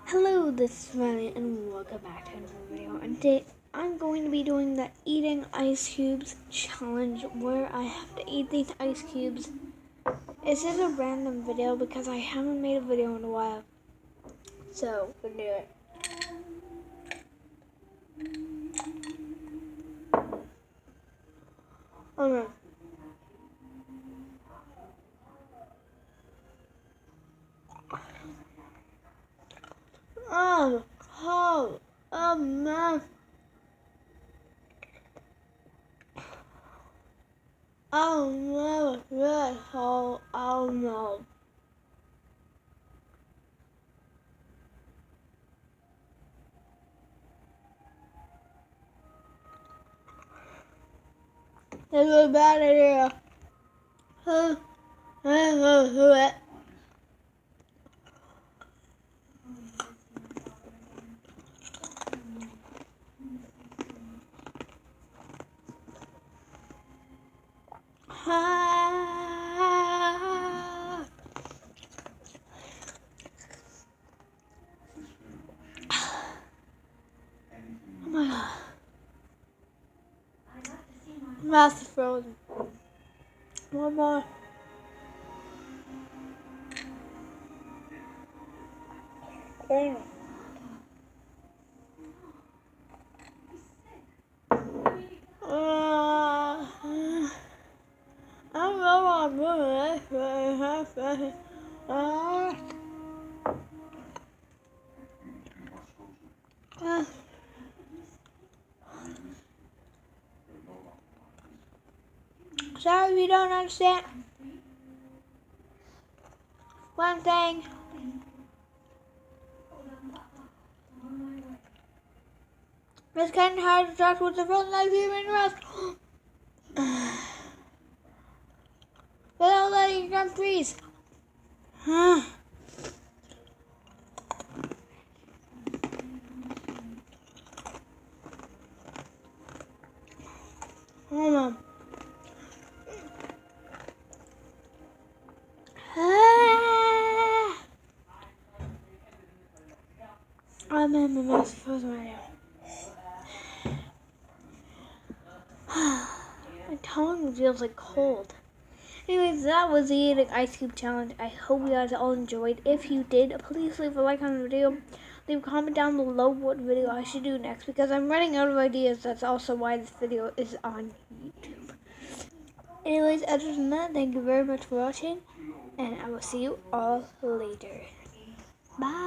Hello, this is Riley and welcome back to another video. And today I'm going to be doing the eating ice cubes challenge where I have to eat these ice cubes. This is a random video because I haven't made a video in a while. So, we'll do it. Alright. Oh man. Oh no, really, oh no. This is a bad idea. Oh my god. My mouth is frozen. One more. Damn. I don't know what I'm doing. Sorry if you don't understand what I'm saying. It's kind of hard to talk with the phone like you're in rest. Without letting you come freeze. Hold on. I'm in my mouth frozen right now. My tongue feels like cold. Anyways, that was the eating ice cube challenge. I hope you guys all enjoyed. If you did, please leave a like on the video. Leave a comment down below what video I should do next because I'm running out of ideas. That's also why this video is on YouTube. Anyways, other than that, thank you very much for watching, and I will see you all later. Bye.